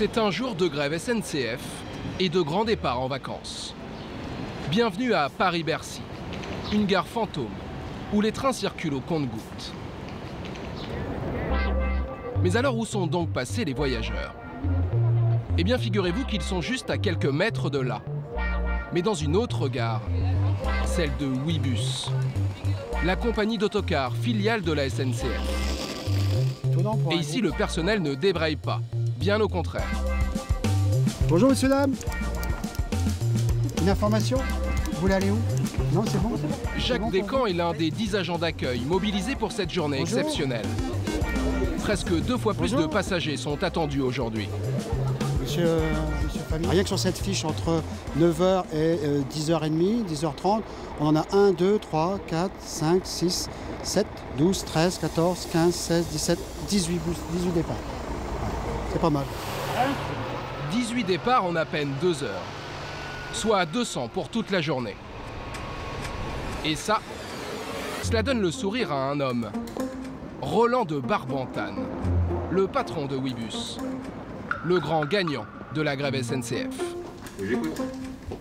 C'est un jour de grève SNCF et de grands départs en vacances. Bienvenue à Paris-Bercy, une gare fantôme où les trains circulent au compte-gouttes. Mais alors où sont donc passés les voyageurs? Eh bien figurez-vous qu'ils sont juste à quelques mètres de là, mais dans une autre gare, celle de Ouibus, la compagnie d'autocars filiale de la SNCF. Et ici, le personnel ne débraye pas, bien au contraire. Bonjour messieurs, dames. Une information? Vous voulez aller où? Non, c'est bon? Jacques Descamps est l'un des 10 agents d'accueil mobilisés pour cette journée exceptionnelle. Presque 2 fois plus de passagers sont attendus aujourd'hui. Monsieur Famille, rien que sur cette fiche, entre 9h et 10h30, 10h30, on en a 1, 2, 3, 4, 5, 6, 7, 12, 13, 14, 15, 16, 17, 18 départs. C'est pas mal. 18 départs en à peine 2 heures, soit 200 pour toute la journée. Et ça, cela donne le sourire à un homme, Roland de Barbentane, le patron de Ouibus, le grand gagnant de la grève SNCF.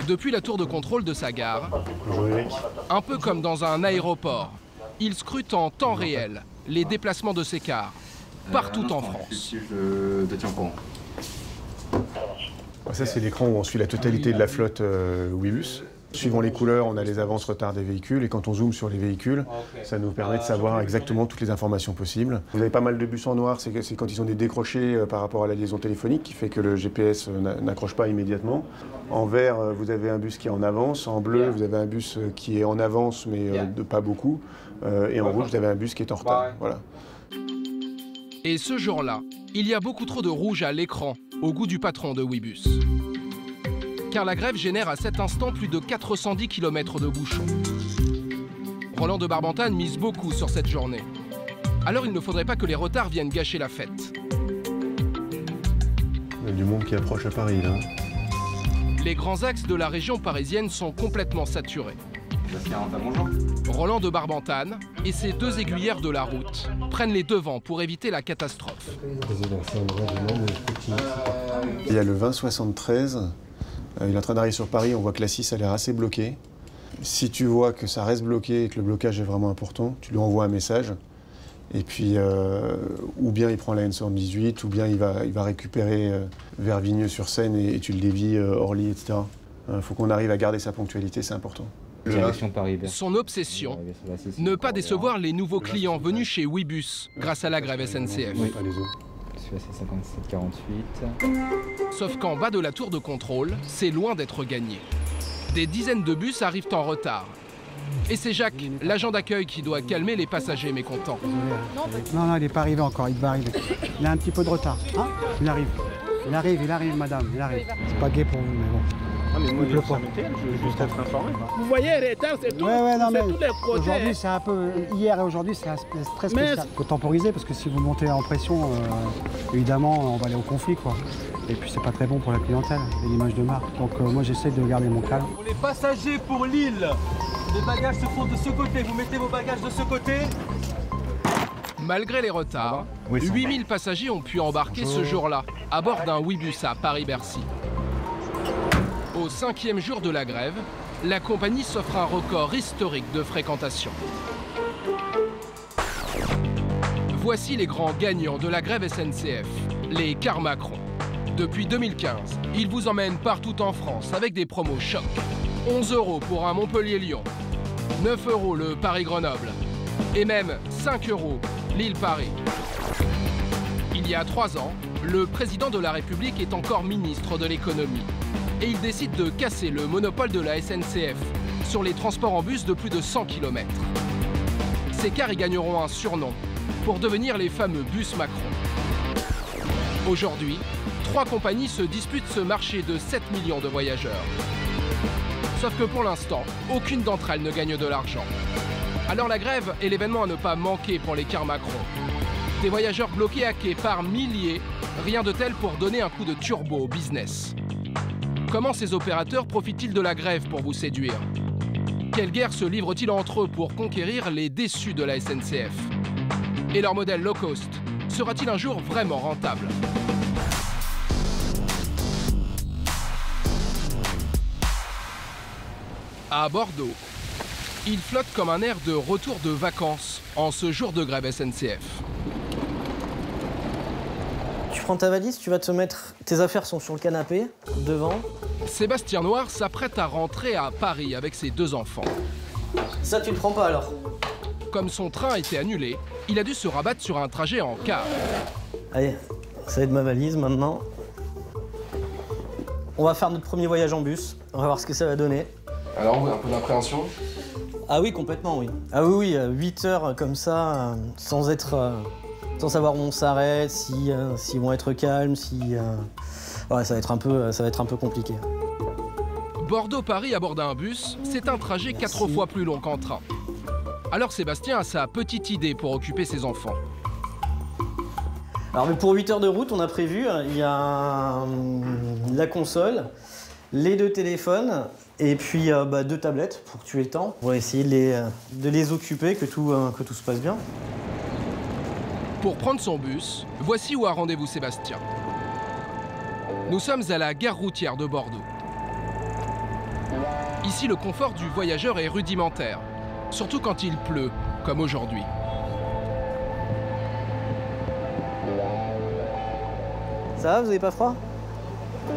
Depuis la tour de contrôle de sa gare, un peu comme dans un aéroport, il scrute en temps réel les déplacements de ses cars, partout en France. Ça, c'est l'écran où on suit la totalité de la flotte Ouibus. Suivant les couleurs, on a les avances, retards des véhicules, et quand on zoome sur les véhicules, ça nous permet de savoir exactement toutes les informations possibles. Vous avez pas mal de bus en noir, c'est quand ils ont des décrochés par rapport à la liaison téléphonique, qui fait que le GPS n'accroche pas immédiatement. En vert, vous avez un bus qui est en avance. En bleu, vous avez un bus qui est en avance, mais de pas beaucoup. Et en rouge, vous avez un bus qui est en retard. Voilà. Et ce jour-là, il y a beaucoup trop de rouge à l'écran, au goût du patron de Ouibus. Car la grève génère à cet instant plus de 410 km de bouchons. Roland de Barbentane mise beaucoup sur cette journée. Alors il ne faudrait pas que les retards viennent gâcher la fête. Il y a du monde qui approche à Paris, là. Les grands axes de la région parisienne sont complètement saturés. Roland de Barbentane et ses 2 aiguillères de la route prennent les devants pour éviter la catastrophe. Il y a le 2073. Il est en train d'arriver sur Paris, on voit que la 6 a l'air assez bloquée. Si tu vois que ça reste bloqué et que le blocage est vraiment important, tu lui envoies un message. Et puis, ou bien il prend la N78, ou bien il va récupérer vers Vigneux-sur-Seine et tu le dévies Orly, etc. Il faut qu'on arrive à garder sa ponctualité, c'est important. Son obsession, ne pas décevoir les nouveaux clients venus chez Ouibus grâce à la grève SNCF. Oui, allez-y. C'est 57-48. Sauf qu'en bas de la tour de contrôle, c'est loin d'être gagné. Des dizaines de bus arrivent en retard. Et c'est Jacques, l'agent d'accueil, qui doit calmer les passagers mécontents. Non, il n'est pas arrivé encore, il va arriver. Il a un petit peu de retard. Hein, il arrive, madame, il arrive. C'est pas gai pour vous, mais bon. Ah mais moi je veux juste être informé. Vous voyez, retard, c'est tout. Ouais, non, mais tous les projets. aujourd'hui c'est un peu, hier et aujourd'hui c'est très spécial. Il faut temporiser parce que si vous montez en pression, évidemment on va aller au conflit quoi. Et puis c'est pas très bon pour la clientèle et l'image de marque. Donc moi j'essaie de garder mon calme. Pour les passagers pour Lille, les bagages se font de ce côté. Vous mettez vos bagages de ce côté. Malgré les retards, 8000 passagers ont pu embarquer ce jour-là à bord d'un Ouibus à Paris-Bercy. Au 5e jour de la grève, la compagnie s'offre un record historique de fréquentation. Voici les grands gagnants de la grève SNCF, les cars Macron. Depuis 2015, ils vous emmènent partout en France avec des promos choc. 11 € pour un Montpellier-Lyon, 9 € le Paris-Grenoble et même 5 € Lille-Paris. Il y a 3 ans, le président de la République est encore ministre de l'économie. Et il décide de casser le monopole de la SNCF sur les transports en bus de plus de 100 km. Ces cars y gagneront un surnom pour devenir les fameux bus Macron. Aujourd'hui, 3 compagnies se disputent ce marché de 7 millions de voyageurs. Sauf que pour l'instant, aucune d'entre elles ne gagne de l'argent. Alors la grève est l'événement à ne pas manquer pour les cars Macron. Des voyageurs bloqués à quai par milliers, rien de tel pour donner un coup de turbo au business. Comment ces opérateurs profitent-ils de la grève pour vous séduire? Quelle guerre se livrent-ils entre eux pour conquérir les déçus de la SNCF? Et leur modèle low cost sera-t-il un jour vraiment rentable? À Bordeaux, il flotte comme un air de retour de vacances en ce jour de grève SNCF. Tu prends ta valise, tu vas te mettre... Tes affaires sont sur le canapé, devant. Sébastien Noir s'apprête à rentrer à Paris avec ses 2 enfants. Ça, tu le prends pas alors? Comme son train a été annulé, il a dû se rabattre sur un trajet en car. Allez, ça va être ma valise maintenant. On va faire notre premier voyage en bus. On va voir ce que ça va donner. Alors, un peu d'appréhension? Ah oui, complètement, oui. Ah oui, 8 heures comme ça, sans savoir où on s'arrête, s'ils vont être calmes, Ouais, ça va être un peu compliqué. Bordeaux-Paris à bord d'un bus, c'est un trajet 4 fois plus long qu'en train. Alors Sébastien a sa petite idée pour occuper ses enfants. Alors mais pour 8 heures de route, on a prévu, il y a la console, les 2 téléphones et puis 2 tablettes pour tuer le temps. On va essayer de les occuper, que tout se passe bien. Pour prendre son bus, voici où a rendez-vous Sébastien. Nous sommes à la gare routière de Bordeaux. Ici, le confort du voyageur est rudimentaire, surtout quand il pleut, comme aujourd'hui. Ça va, vous avez pas froid?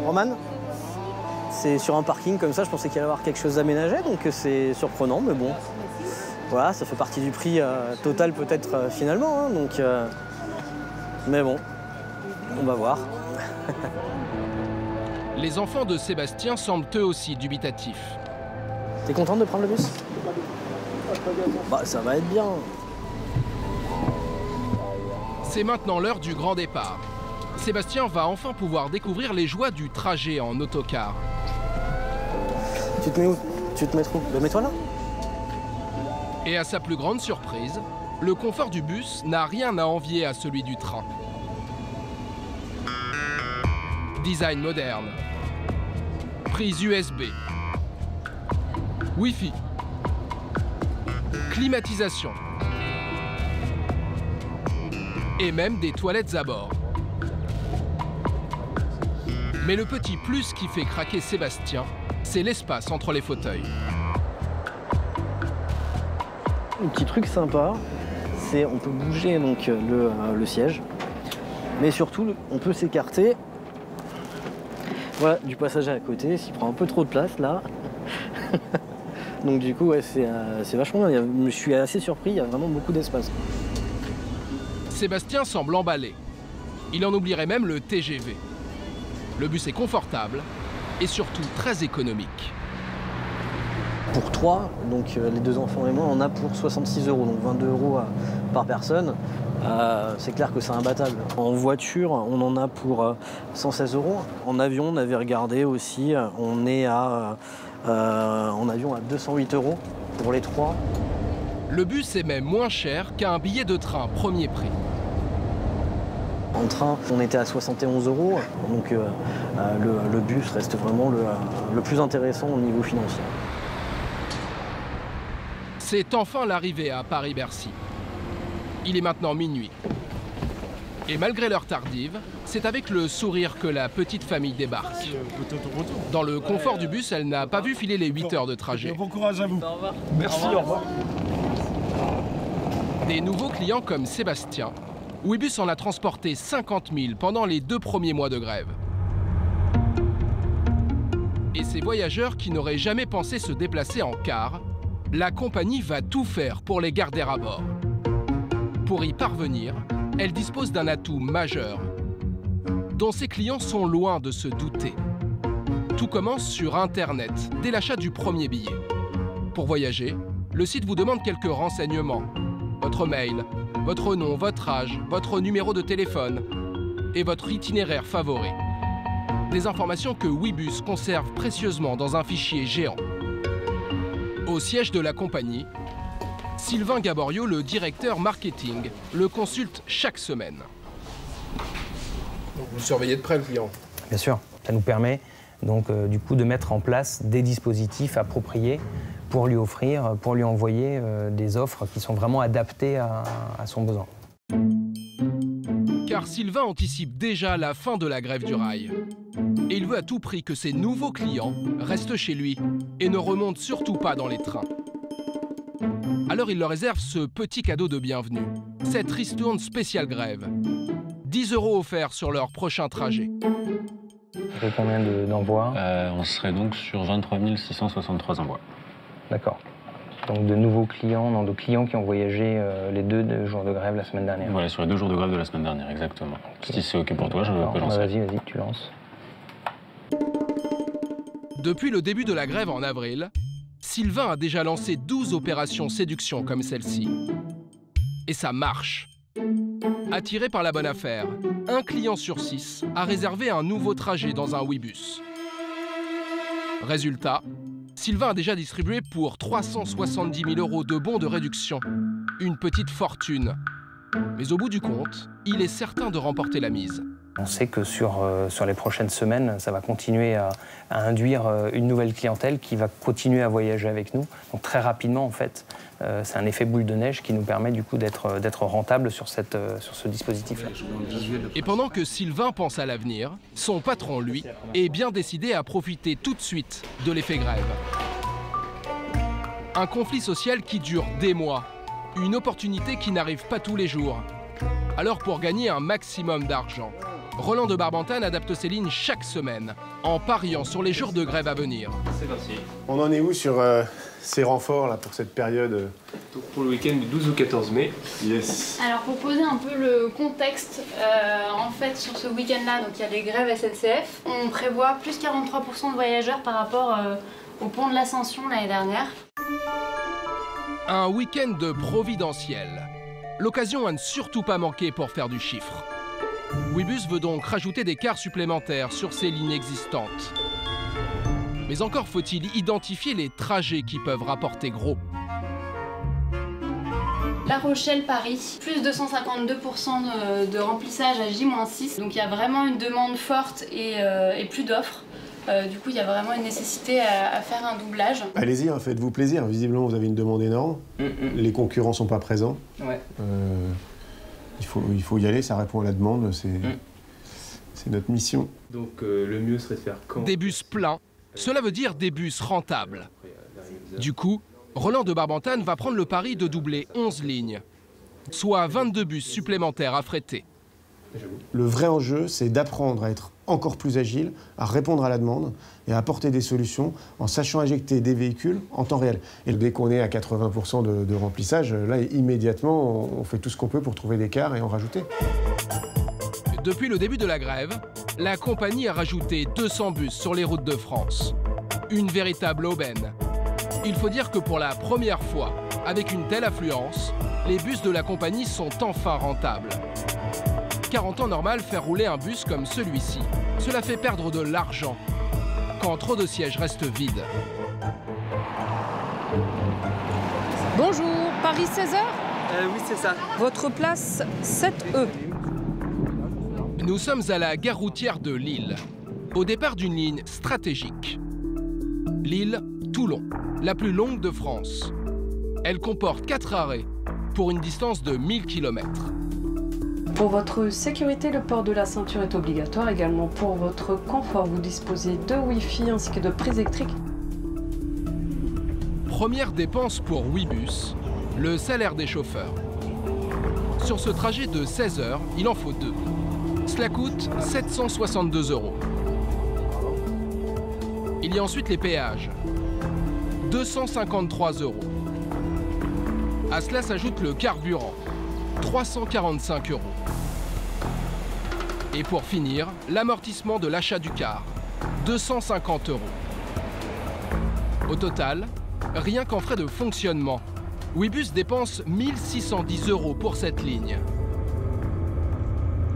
Roman? C'est sur un parking comme ça, je pensais qu'il allait y avoir quelque chose d'aménagé, donc c'est surprenant, mais bon. Voilà, ça fait partie du prix total peut-être finalement, hein, donc... Mais bon, on va voir. Les enfants de Sébastien semblent eux aussi dubitatifs. T'es contente de prendre le bus? Bah, ça va être bien. C'est maintenant l'heure du grand départ. Sébastien va enfin pouvoir découvrir les joies du trajet en autocar. Tu te mets où? Tu te mets où? Bah, mets-toi là. Et à sa plus grande surprise, le confort du bus n'a rien à envier à celui du train. Design moderne, prise USB, Wi-Fi, climatisation et même des toilettes à bord. Mais le petit plus qui fait craquer Sébastien, c'est l'espace entre les fauteuils. Un petit truc sympa, c'est on peut bouger donc le siège, mais surtout on peut s'écarter. Voilà, du passager à côté, s'il prend un peu trop de place là. Donc du coup, ouais, c'est vachement bien. Je suis assez surpris, il y a vraiment beaucoup d'espace. Sébastien semble emballé. Il en oublierait même le TGV. Le bus est confortable et surtout très économique. Pour 3, donc les 2 enfants et moi, on a pour 66 €, donc 22 € par personne. C'est clair que c'est imbattable. En voiture, on en a pour 116 €. En avion, on avait regardé aussi, on est en avion à 208 € pour les 3. Le bus est même moins cher qu'un billet de train premier prix. En train, on était à 71 €, donc le bus reste vraiment le plus intéressant au niveau financier. C'est enfin l'arrivée à Paris-Bercy. Il est maintenant minuit. Et malgré l'heure tardive, c'est avec le sourire que la petite famille débarque. Dans le confort du bus, elle n'a pas vu filer les 8 heures de trajet. Bon courage à vous. Au revoir. Merci, au revoir. Des nouveaux clients comme Sébastien, Ouibus en a transporté 50 000 pendant les 2 premiers mois de grève. Et ces voyageurs qui n'auraient jamais pensé se déplacer en car, la compagnie va tout faire pour les garder à bord. Pour y parvenir, elle dispose d'un atout majeur, dont ses clients sont loin de se douter. Tout commence sur Internet, dès l'achat du premier billet. Pour voyager, le site vous demande quelques renseignements. Votre mail, votre nom, votre âge, votre numéro de téléphone et votre itinéraire favori. Des informations que Ouibus conserve précieusement dans un fichier géant. Au siège de la compagnie, Sylvain Gaborio, le directeur marketing, le consulte chaque semaine. Donc vous surveillez de près le client? Bien sûr, ça nous permet donc du coup de mettre en place des dispositifs appropriés pour lui offrir, pour lui envoyer des offres qui sont vraiment adaptées à son besoin. Car car Sylvain anticipe déjà la fin de la grève du rail. Et il veut à tout prix que ses nouveaux clients restent chez lui et ne remontent surtout pas dans les trains. Alors il leur réserve ce petit cadeau de bienvenue, cette ristourne spéciale grève. 10 € offerts sur leur prochain trajet. Et combien d'envois? On serait donc sur 23 663 envois. D'accord. Donc de nouveaux clients, non, de clients qui ont voyagé les deux jours de grève la semaine dernière. Voilà, sur les 2 jours de grève de la semaine dernière, exactement. Okay. Si c'est OK pour toi, je peux lancer. Vas-y, tu lances. Depuis le début de la grève en avril, Sylvain a déjà lancé 12 opérations séduction comme celle-ci. Et ça marche. Attiré par la bonne affaire, un client sur 6 a réservé un nouveau trajet dans un Ouibus. Résultat, Sylvain a déjà distribué pour 370 000 € de bons de réduction. Une petite fortune. Mais au bout du compte, il est certain de remporter la mise. On sait que sur les prochaines semaines, ça va continuer à induire une nouvelle clientèle qui va continuer à voyager avec nous. Donc très rapidement, en fait, c'est un effet boule de neige qui nous permet du coup d'être rentable sur ce dispositif-là. Et pendant que Sylvain pense à l'avenir, son patron, lui, est bien décidé à profiter tout de suite de l'effet grève. Un conflit social qui dure des mois. Une opportunité qui n'arrive pas tous les jours. Alors pour gagner un maximum d'argent, Roland de Barbentane adapte ses lignes chaque semaine, en pariant sur les jours de grève à venir. C'est parti. On en est où sur ces renforts là, pour cette période? Donc pour le week-end du 12 au 14 mai. Yes. Alors pour poser un peu le contexte, en fait sur ce week-end-là, donc il y a les grèves SNCF, on prévoit plus 43% de voyageurs par rapport au pont de l'Ascension l'année dernière. Un week-end de providentiel. L'occasion à ne surtout pas manquer pour faire du chiffre. Ouibus veut donc rajouter des cars supplémentaires sur ses lignes existantes. Mais encore faut-il identifier les trajets qui peuvent rapporter gros. La Rochelle-Paris, plus 252% de remplissage à J-6. Donc il y a vraiment une demande forte et plus d'offres. Du coup, il y a vraiment une nécessité à faire un doublage. Allez-y, hein, faites-vous plaisir. Visiblement, vous avez une demande énorme. Les concurrents ne sont pas présents. Ouais. Il faut y aller, ça répond à la demande. C'est notre mission. Donc le mieux serait de faire quand? Des bus pleins, cela veut dire des bus rentables. Du coup, Roland de Barbentane va prendre le pari de doubler 11 lignes, soit 22 bus supplémentaires à fréter. Le vrai enjeu, c'est d'apprendre à être encore plus agile, à répondre à la demande et à apporter des solutions en sachant injecter des véhicules en temps réel. Et dès qu'on est à 80% de remplissage, là, immédiatement, on fait tout ce qu'on peut pour trouver des cars et en rajouter. Depuis le début de la grève, la compagnie a rajouté 200 bus sur les routes de France. Une véritable aubaine. Il faut dire que pour la première fois, avec une telle affluence, les bus de la compagnie sont enfin rentables. Car en temps normal, faire rouler un bus comme celui-ci, cela fait perdre de l'argent quand trop de sièges restent vides. Bonjour, Paris 16h? Oui, c'est ça. Votre place 7E. Nous sommes à la gare routière de Lille, au départ d'une ligne stratégique. Lille-Toulon, la plus longue de France. Elle comporte 4 arrêts pour une distance de 1000 km. Pour votre sécurité, le port de la ceinture est obligatoire. Également pour votre confort, vous disposez de Wi-Fi ainsi que de prises électriques. Première dépense pour Ouibus, le salaire des chauffeurs. Sur ce trajet de 16 heures, il en faut 2. Cela coûte 762 €. Il y a ensuite les péages, 253 €. À cela s'ajoute le carburant, 345 €. Et pour finir, l'amortissement de l'achat du car, 250 €. Au total, rien qu'en frais de fonctionnement, Ouibus dépense 1610 € pour cette ligne.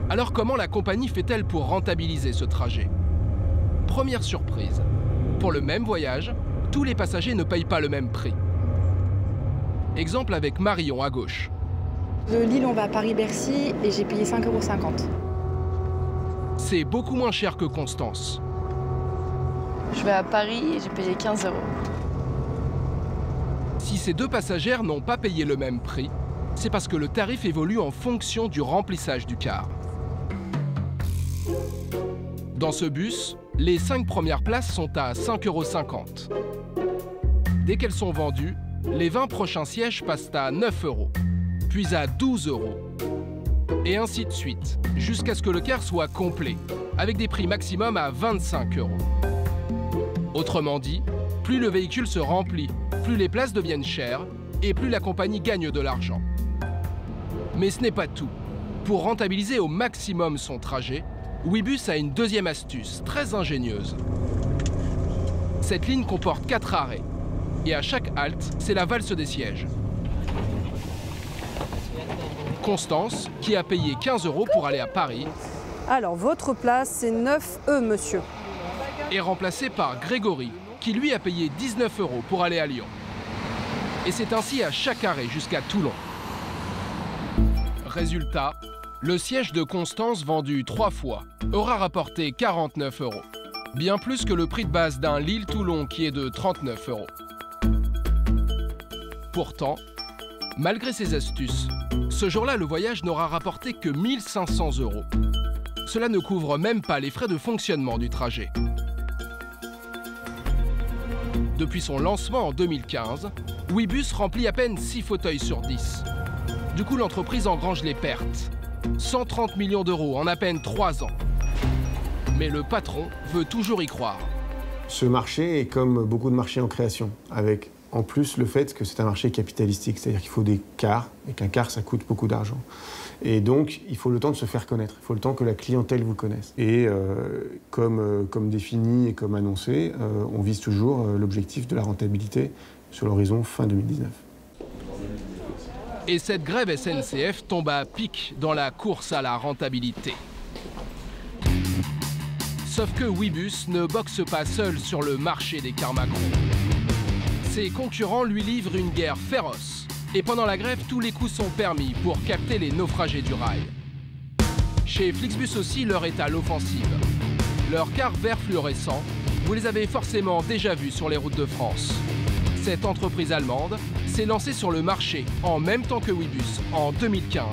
Alors comment la compagnie fait-elle pour rentabiliser ce trajet? Première surprise, pour le même voyage, tous les passagers ne payent pas le même prix. Exemple avec Marion à gauche. De Lille, on va à Paris-Bercy et j'ai payé 5,50 €. C'est beaucoup moins cher que Constance. Je vais à Paris et j'ai payé 15 €. Si ces deux passagères n'ont pas payé le même prix, c'est parce que le tarif évolue en fonction du remplissage du car. Dans ce bus, les 5 premières places sont à 5,50 €. Dès qu'elles sont vendues, les 20 prochains sièges passent à 9 €, puis à 12 €. Et ainsi de suite, jusqu'à ce que le car soit complet, avec des prix maximum à 25 €. Autrement dit, plus le véhicule se remplit, plus les places deviennent chères et plus la compagnie gagne de l'argent. Mais ce n'est pas tout. Pour rentabiliser au maximum son trajet, Ouibus a une deuxième astuce très ingénieuse. Cette ligne comporte 4 arrêts et à chaque halte, c'est la valse des sièges. Constance, qui a payé 15 € pour aller à Paris, Alors, votre place, c'est 9E, monsieur. est remplacée par Grégory, qui lui a payé 19 € pour aller à Lyon. Et c'est ainsi à chaque arrêt jusqu'à Toulon. Résultat, le siège de Constance vendu 3 fois aura rapporté 49 €, bien plus que le prix de base d'un Lille-Toulon qui est de 39 €. Pourtant, malgré ces astuces, ce jour-là, le voyage n'aura rapporté que 1 500 €. Cela ne couvre même pas les frais de fonctionnement du trajet. Depuis son lancement en 2015, Ouibus remplit à peine 6 fauteuils sur 10. Du coup, l'entreprise engrange les pertes. 130 millions d'euros en à peine 3 ans. Mais le patron veut toujours y croire. Ce marché est comme beaucoup de marchés en création, avec en plus le fait que c'est un marché capitalistique, c'est-à-dire qu'il faut des cars, et qu'un car, ça coûte beaucoup d'argent. Et donc, il faut le temps de se faire connaître, il faut le temps que la clientèle vous connaisse. Et comme défini et comme annoncé, on vise toujours l'objectif de la rentabilité sur l'horizon fin 2019. Et cette grève SNCF tombe à pic dans la course à la rentabilité. Sauf que Ouibus ne boxe pas seul sur le marché des cars Macron. Ses concurrents lui livrent une guerre féroce. Et pendant la grève, tous les coups sont permis pour capter les naufragés du rail. Chez Flixbus aussi, l'heure est à l'offensive. Leurs cars verts fluorescents, vous les avez forcément déjà vus sur les routes de France. Cette entreprise allemande s'est lancée sur le marché en même temps que Ouibus en 2015.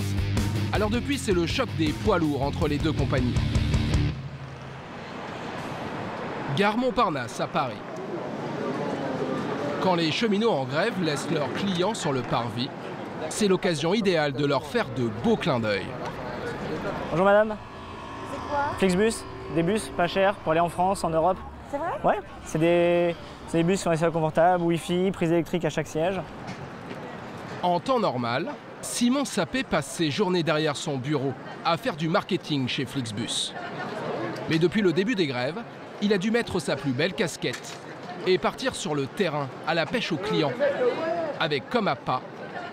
Alors depuis, c'est le choc des poids lourds entre les deux compagnies. Gare Montparnasse à Paris. Quand les cheminots en grève laissent leurs clients sur le parvis, c'est l'occasion idéale de leur faire de beaux clins d'œil. Bonjour madame. C'est quoi? Flixbus, des bus pas chers pour aller en France, en Europe. C'est vrai? Ouais, c'est des bus qui sont assez confortables, Wi-Fi, prise électrique à chaque siège. En temps normal, Simon Sapé passe ses journées derrière son bureau à faire du marketing chez Flixbus. Mais depuis le début des grèves, il a dû mettre sa plus belle casquette et partir sur le terrain à la pêche aux clients, avec comme appât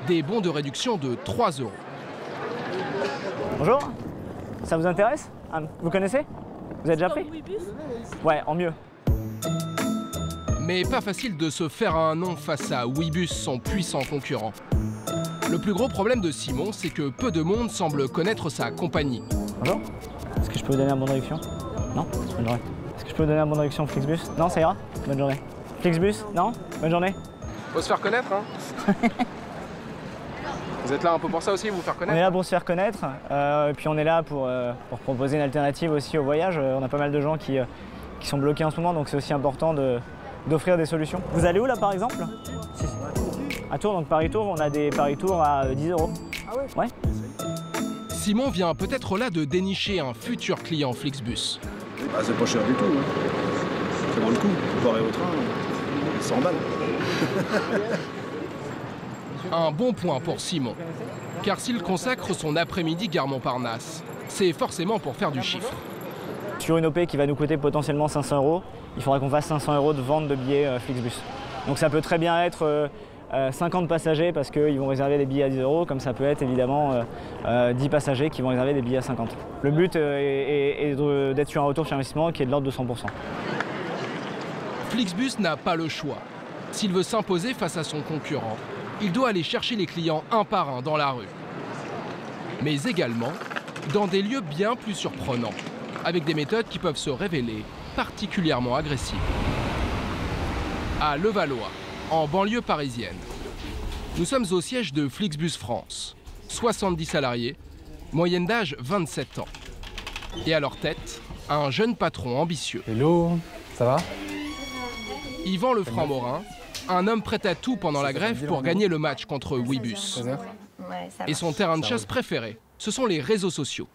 des bons de réduction de 3 €. Bonjour, ça vous intéresse? Vous connaissez? Vous avez déjà pris? Ouais, en mieux. Mais pas facile de se faire un nom face à Ouibus, son puissant concurrent. Le plus gros problème de Simon, c'est que peu de monde semble connaître sa compagnie. Bonjour, est-ce que je peux vous donner un bon de réduction? Non? Bonne journée. Est-ce que je peux vous donner un bon de réduction Flixbus? Non, ça ira? Bonne journée. Flixbus? Non? Bonne journée. Faut se faire connaître, hein. Vous êtes là un peu pour ça aussi, vous faire connaître? On est là pour se faire connaître, et puis on est là pour proposer une alternative aussi au voyage. On a pas mal de gens qui sont bloqués en ce moment, donc c'est aussi important d'offrir des solutions. Vous allez où là par exemple? À Tours, donc Paris-Tours, on a des Paris-Tours à 10 €. Ah ouais? Ouais. Simon vient peut-être là de dénicher un futur client Flixbus. Ah, c'est pas cher du tout, hein. Ça vaut le coup, comparé au train, 100 balles. Un bon point pour Simon, car s'il consacre son après-midi Gare Montparnasse, c'est forcément pour faire du chiffre. Sur une OP qui va nous coûter potentiellement 500 €, il faudra qu'on fasse 500 € de vente de billets Flixbus. Donc ça peut très bien être 50 passagers parce qu'ils vont réserver des billets à 10 €, comme ça peut être évidemment 10 passagers qui vont réserver des billets à 50. Le but est d'être sur un retour sur investissement qui est de l'ordre de 100%. Flixbus n'a pas le choix. S'il veut s'imposer face à son concurrent, il doit aller chercher les clients un par un dans la rue. Mais également dans des lieux bien plus surprenants, avec des méthodes qui peuvent se révéler particulièrement agressives. À Levallois, en banlieue parisienne, nous sommes au siège de Flixbus France. 70 salariés, moyenne d'âge 27 ans. Et à leur tête, un jeune patron ambitieux. Hello, ça va? Yvan Le Franc-Morin, un homme prêt à tout pendant la grève pour gagner le match contre Ouibus. Et son terrain de chasse préféré, ce sont les réseaux sociaux.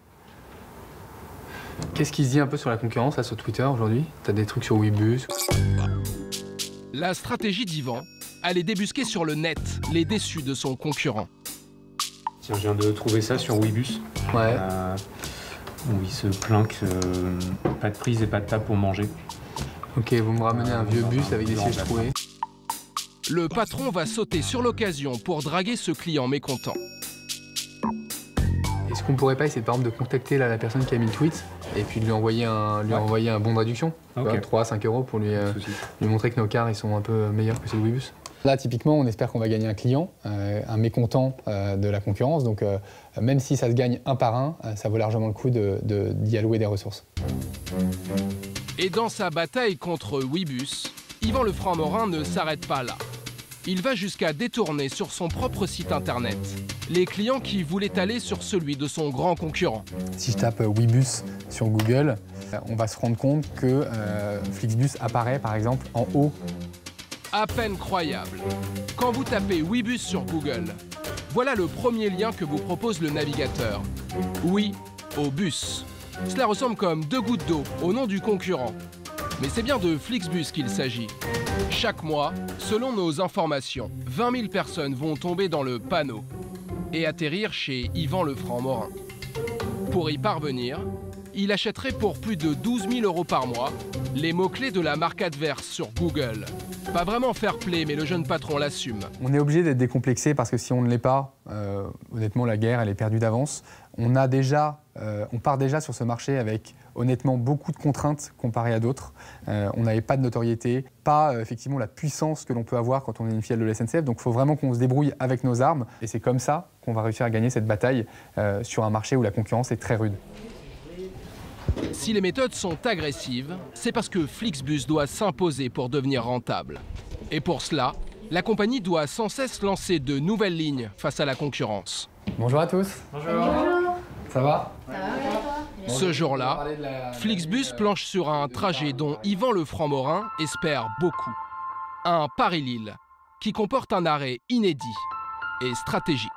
Qu'est-ce qui se dit un peu sur la concurrence là, sur Twitter aujourd'hui? T'as des trucs sur Ouibus? La stratégie d'Yvan, aller débusquer sur le net les déçus de son concurrent. Tiens, je viens de trouver ça sur Ouibus. Ouais. Où il se plaint que pas de prise et pas de table pour manger. Ok, vous me ramenez un vieux bus avec des sièges troués. Le patron va sauter sur l'occasion pour draguer ce client mécontent. Est-ce qu'on pourrait pas essayer par exemple de contacter là, la personne qui a mis le tweet et puis de lui envoyer un bon de réduction, okay. 3 à 5 € pour lui montrer que nos cars ils sont un peu meilleurs que ceux de Ouibus. Là, typiquement, on espère qu'on va gagner un client, un mécontent de la concurrence. Donc, même si ça se gagne un par un, ça vaut largement le coup d'y allouer des ressources. Et dans sa bataille contre Ouibus, Yvan Le Franc-Morin ne s'arrête pas là. Il va jusqu'à détourner sur son propre site internet les clients qui voulaient aller sur celui de son grand concurrent. Si je tape Ouibus sur Google, on va se rendre compte que Flixbus apparaît par exemple en haut. À peine croyable. Quand vous tapez Ouibus sur Google, voilà le premier lien que vous propose le navigateur. Oui, au bus. Cela ressemble comme 2 gouttes d'eau au nom du concurrent. Mais c'est bien de Flixbus qu'il s'agit. Chaque mois, selon nos informations, 20 000 personnes vont tomber dans le panneau et atterrir chez Yvan Le Franc-Morin. Pour y parvenir, il achèterait pour plus de 12 000 € par mois les mots-clés de la marque adverse sur Google. Pas vraiment fair play, mais le jeune patron l'assume. On est obligé d'être décomplexé parce que si on ne l'est pas, honnêtement, la guerre, elle est perdue d'avance. On part déjà sur ce marché avec, honnêtement, beaucoup de contraintes comparées à d'autres. On n'avait pas de notoriété, pas effectivement la puissance que l'on peut avoir quand on est une filiale de la SNCF. Donc il faut vraiment qu'on se débrouille avec nos armes. Et c'est comme ça qu'on va réussir à gagner cette bataille sur un marché où la concurrence est très rude. Si les méthodes sont agressives, c'est parce que Flixbus doit s'imposer pour devenir rentable. Et pour cela, la compagnie doit sans cesse lancer de nouvelles lignes face à la concurrence. Bonjour à tous. Bonjour. Ça va? Ce jour-là, Flixbus planche sur un trajet dont Yvan Le Franc-Morin espère beaucoup. Un Paris-Lille qui comporte un arrêt inédit et stratégique.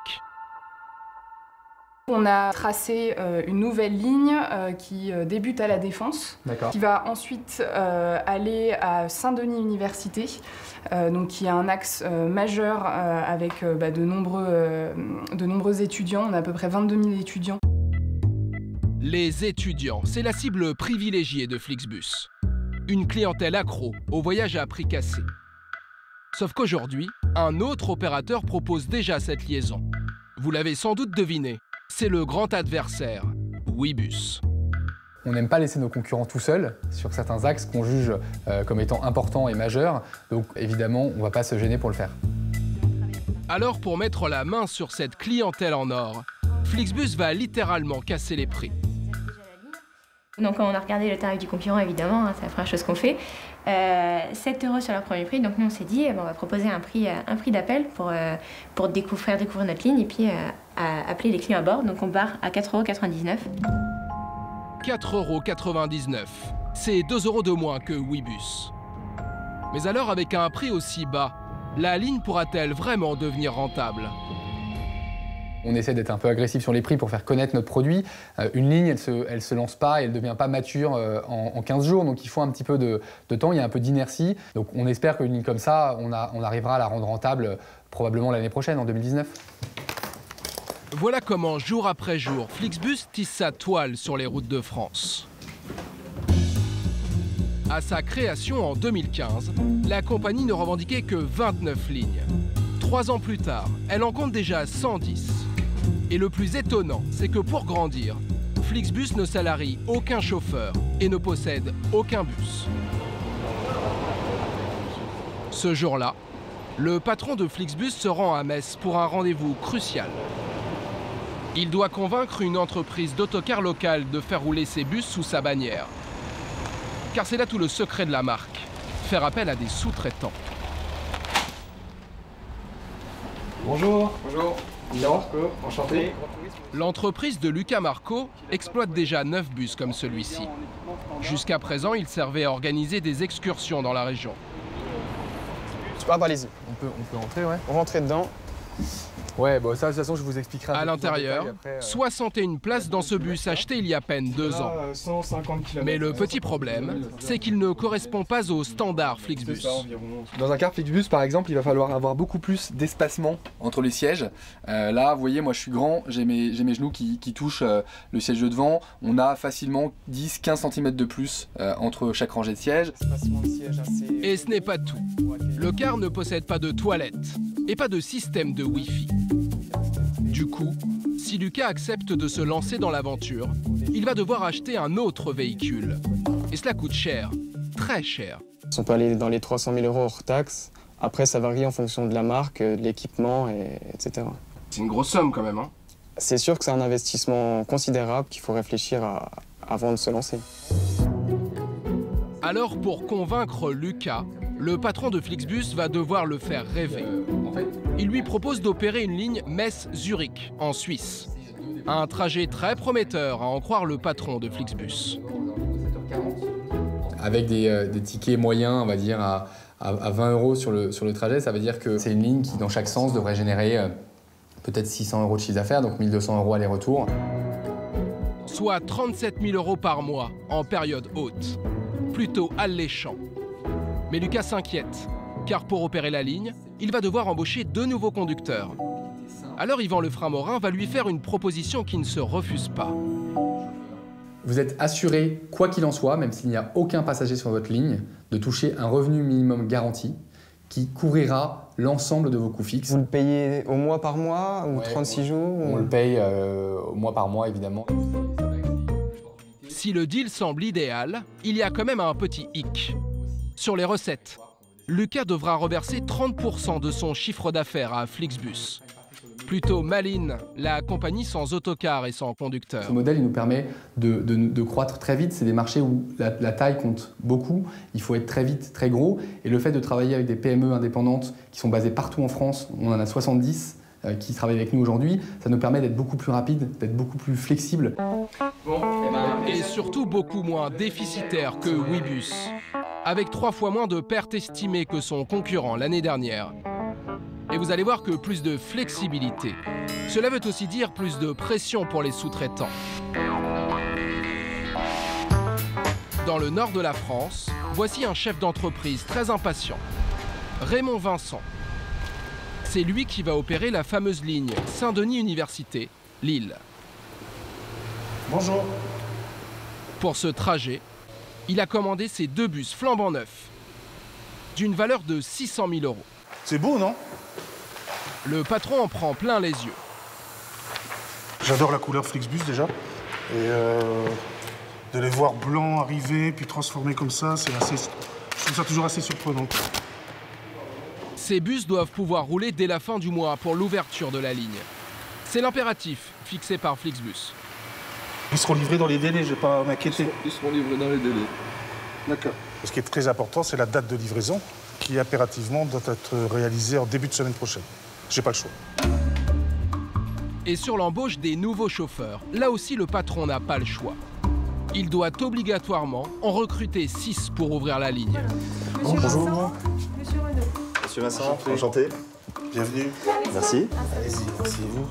On a tracé une nouvelle ligne qui débute à La Défense, qui va ensuite aller à Saint-Denis Université, donc qui est un axe majeur avec de nombreux étudiants. On a à peu près 22 000 étudiants. Les étudiants, c'est la cible privilégiée de Flixbus. Une clientèle accro au voyage à prix cassé. Sauf qu'aujourd'hui, un autre opérateur propose déjà cette liaison. Vous l'avez sans doute deviné. C'est le grand adversaire, Ouibus. On n'aime pas laisser nos concurrents tout seuls sur certains axes qu'on juge comme étant importants et majeurs. Donc évidemment, on ne va pas se gêner pour le faire. Alors pour mettre la main sur cette clientèle en or, Flixbus va littéralement casser les prix. Donc on a regardé le tarif du concurrent évidemment, c'est la première chose qu'on fait. 7 € sur leur premier prix, donc nous on s'est dit on va proposer un prix d'appel pour faire découvrir notre ligne et puis appeler les clients à bord. Donc on part à 4,99 €. 4,99 €, c'est 2 € de moins que Ouibus. Mais alors avec un prix aussi bas, la ligne pourra-t-elle vraiment devenir rentable ? On essaie d'être un peu agressif sur les prix pour faire connaître notre produit. Une ligne, elle se lance pas et elle ne devient pas mature en 15 jours. Donc il faut un petit peu de temps, il y a un peu d'inertie. Donc on espère qu'une ligne comme ça, on arrivera à la rendre rentable probablement l'année prochaine, en 2019. Voilà comment, jour après jour, Flixbus tisse sa toile sur les routes de France. À sa création en 2015, la compagnie ne revendiquait que 29 lignes. 3 ans plus tard, elle en compte déjà 110. Et le plus étonnant, c'est que pour grandir, Flixbus ne salarie aucun chauffeur et ne possède aucun bus. Ce jour-là, le patron de Flixbus se rend à Metz pour un rendez-vous crucial. Il doit convaincre une entreprise d'autocar locale de faire rouler ses bus sous sa bannière. Car c'est là tout le secret de la marque, faire appel à des sous-traitants. Bonjour. Bonjour. Marco, enchanté. L'entreprise de Lucas Marco exploite déjà 9 bus comme celui-ci. Jusqu'à présent, il servait à organiser des excursions dans la région. Super, allez-y. On peut entrer, ouais. Rentrer dedans. Ouais, bon, ça, de toute façon, je vous expliquerai. À l'intérieur, 61 places dans ce bus acheté il y a à peine 2 ans. 150 km. Mais le petit problème, c'est qu'il ne correspond pas aux standards Flixbus. Dans un car Flixbus, par exemple, il va falloir avoir beaucoup plus d'espacement entre les sièges. Là, vous voyez, moi, je suis grand, j'ai mes genoux qui touchent le siège de devant. On a facilement 10-15 cm de plus entre chaque rangée de sièges. Et ce n'est pas tout. Le car ne possède pas de toilette et pas de système de Wi-Fi. Du coup, si Lucas accepte de se lancer dans l'aventure, il va devoir acheter un autre véhicule. Et cela coûte cher, très cher. On peut aller dans les 300 000 € hors taxe. Après, ça varie en fonction de la marque, de l'équipement, etc. C'est une grosse somme quand même, hein? C'est sûr que c'est un investissement considérable qu'il faut réfléchir avant de se lancer. Alors, pour convaincre Lucas, le patron de Flixbus va devoir le faire rêver. Il lui propose d'opérer une ligne Metz-Zurich, en Suisse. Un trajet très prometteur, à en croire le patron de Flixbus. Avec des tickets moyens, on va dire, à 20 € sur le trajet, ça veut dire que c'est une ligne qui, dans chaque sens, devrait générer peut-être 600 € de chiffre d'affaires, donc 1 200 € aller-retour. Soit 37 000 € par mois, en période haute. Plutôt alléchant. Mais Lucas s'inquiète, car pour opérer la ligne, il va devoir embaucher 2 nouveaux conducteurs. Alors Yvan Leframorin va lui faire une proposition qui ne se refuse pas. Vous êtes assuré, quoi qu'il en soit, même s'il n'y a aucun passager sur votre ligne, de toucher un revenu minimum garanti qui couvrira l'ensemble de vos coûts fixes. Vous le payez au mois par mois ou 36 jours On le paye au mois par mois, évidemment. Si le deal semble idéal, il y a quand même un petit hic. Sur les recettes, Lucas devra reverser 30% de son chiffre d'affaires à Flixbus. Plutôt Malines, la compagnie sans autocar et sans conducteur. Ce modèle il nous permet de croître très vite. C'est des marchés où la taille compte beaucoup. Il faut être très vite, très gros. Et le fait de travailler avec des PME indépendantes qui sont basées partout en France, on en a 70 qui travaillent avec nous aujourd'hui, ça nous permet d'être beaucoup plus rapide, d'être beaucoup plus flexible. Et surtout beaucoup moins déficitaire que Ouibus, avec 3 fois moins de pertes estimées que son concurrent l'année dernière. Et vous allez voir que plus de flexibilité, cela veut aussi dire plus de pression pour les sous-traitants. Dans le nord de la France, voici un chef d'entreprise très impatient, Raymond Vincent. C'est lui qui va opérer la fameuse ligne Saint-Denis Université, Lille. Bonjour. Pour ce trajet, il a commandé ses 2 bus flambant neufs, d'une valeur de 600 000 €. C'est beau, non? Le patron en prend plein les yeux. J'adore la couleur Flixbus déjà. Et de les voir blancs arriver, puis transformés comme ça, c'est assez... Je trouve ça toujours assez surprenant. Ces bus doivent pouvoir rouler dès la fin du mois pour l'ouverture de la ligne. C'est l'impératif fixé par Flixbus. Ils seront livrés dans les délais, je ne vais pas m'inquiéter. Ils seront livrés dans les délais. D'accord. Ce qui est très important, c'est la date de livraison, qui impérativement doit être réalisée en début de semaine prochaine. J'ai pas le choix. Et sur l'embauche des nouveaux chauffeurs, là aussi le patron n'a pas le choix. Il doit obligatoirement en recruter 6 pour ouvrir la ligne. Bonjour. Monsieur Renaud. Monsieur Vincent, enchanté. Bienvenue. Merci. Allez-y, asseyez-vous.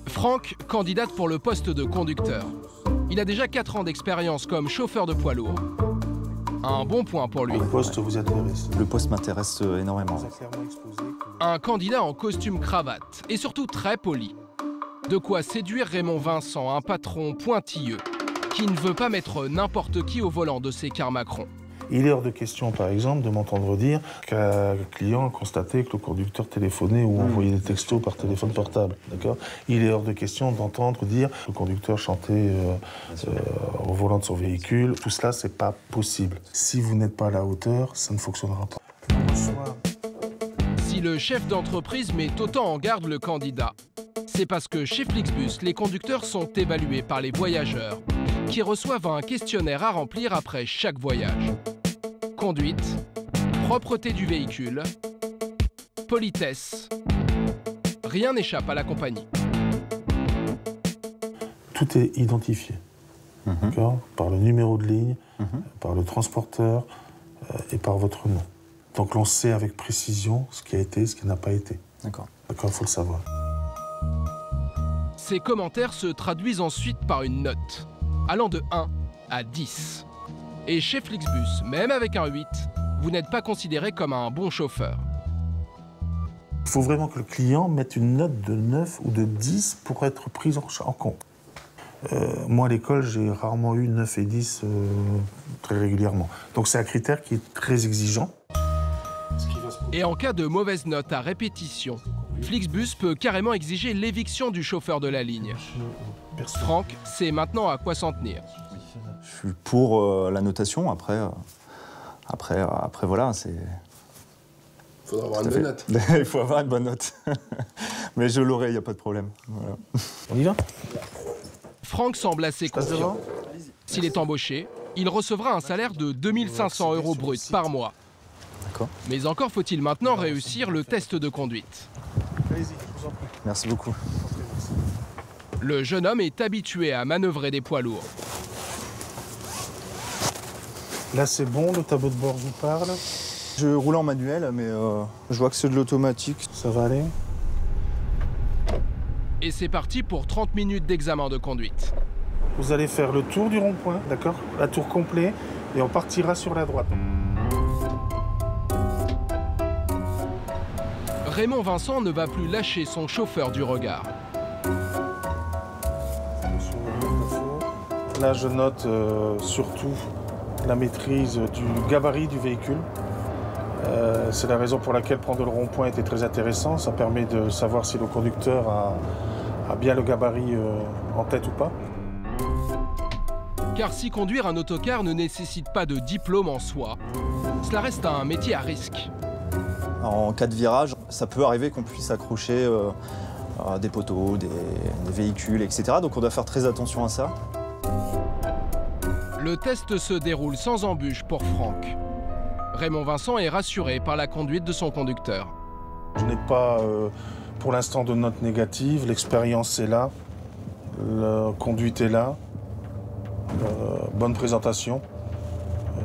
Franck candidate pour le poste de conducteur. Il a déjà 4 ans d'expérience comme chauffeur de poids lourd. Un bon point pour lui. Le poste vous intéresse? Le poste m'intéresse énormément. Un candidat en costume cravate et surtout très poli. De quoi séduire Raymond Vincent, un patron pointilleux qui ne veut pas mettre n'importe qui au volant de ses cars Macron. Il est hors de question, par exemple, de m'entendre dire qu'un client a constaté que le conducteur téléphonait ou envoyait des textos par téléphone portable. D'accord. Il est hors de question d'entendre dire que le conducteur chantait au volant de son véhicule. Tout cela, c'est pas possible. Si vous n'êtes pas à la hauteur, ça ne fonctionnera pas. Bonsoir. Si le chef d'entreprise met autant en garde le candidat, c'est parce que chez Flixbus, les conducteurs sont évalués par les voyageurs, qui reçoivent un questionnaire à remplir après chaque voyage. Conduite, propreté du véhicule, politesse, rien n'échappe à la compagnie. Tout est identifié, d'accord, par le numéro de ligne, par le transporteur et par votre nom. Donc l'on sait avec précision ce qui a été, ce qui n'a pas été. D'accord. D'accord, il faut le savoir. Ces commentaires se traduisent ensuite par une note, allant de 1 à 10. Et chez Flixbus, même avec un 8, vous n'êtes pas considéré comme un bon chauffeur. Il faut vraiment que le client mette une note de 9 ou de 10 pour être pris en compte. Moi, à l'école, j'ai rarement eu 9 et 10 très régulièrement. Donc c'est un critère qui est très exigeant. Et en cas de mauvaise note à répétition, Flixbus peut carrément exiger l'éviction du chauffeur de la ligne. Franck sait maintenant à quoi s'en tenir. Je suis pour la notation, après voilà, c'est... Il faudra avoir une bonne note. Il faut avoir une bonne note. Mais je l'aurai, il n'y a pas de problème. Voilà. On y va? Franck semble assez confiant. S'il est embauché, il recevra un salaire de 2500 € brut par mois. Mais encore faut-il maintenant réussir le test de conduite. Merci beaucoup. Le jeune homme est habitué à manœuvrer des poids lourds. Là, c'est bon, le tableau de bord vous parle? Je roule en manuel, mais je vois que c'est de l'automatique. Ça va aller? Et c'est parti pour 30 minutes d'examen de conduite. Vous allez faire le tour du rond-point, d'accord? Un tour complet, et on partira sur la droite. Raymond Vincent ne va plus lâcher son chauffeur du regard. Là, je note surtout la maîtrise du gabarit du véhicule. C'est la raison pour laquelle prendre le rond-point était très intéressant. Ça permet de savoir si le conducteur a bien le gabarit en tête ou pas. Car si conduire un autocar ne nécessite pas de diplôme en soi, cela reste un métier à risque. En cas de virage, ça peut arriver qu'on puisse accrocher des poteaux, des véhicules, etc. Donc on doit faire très attention à ça. Le test se déroule sans embûche pour Franck. Raymond Vincent est rassuré par la conduite de son conducteur. Je n'ai pas pour l'instant de note négative, l'expérience est là, la conduite est là, bonne présentation.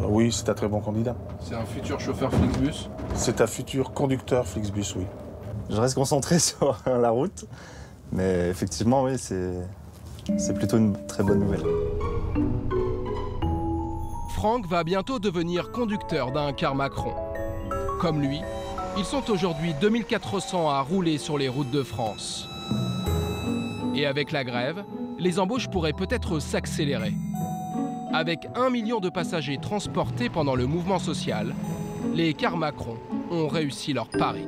Oui, c'est un très bon candidat. C'est un futur chauffeur Flixbus? C'est un futur conducteur Flixbus, oui. Je reste concentré sur la route, mais effectivement, oui, c'est plutôt une très bonne nouvelle. Franck va bientôt devenir conducteur d'un car Macron. Comme lui, ils sont aujourd'hui 2400 à rouler sur les routes de France. Et avec la grève, les embauches pourraient peut-être s'accélérer. Avec 1 million de passagers transportés pendant le mouvement social, les cars Macron ont réussi leur pari.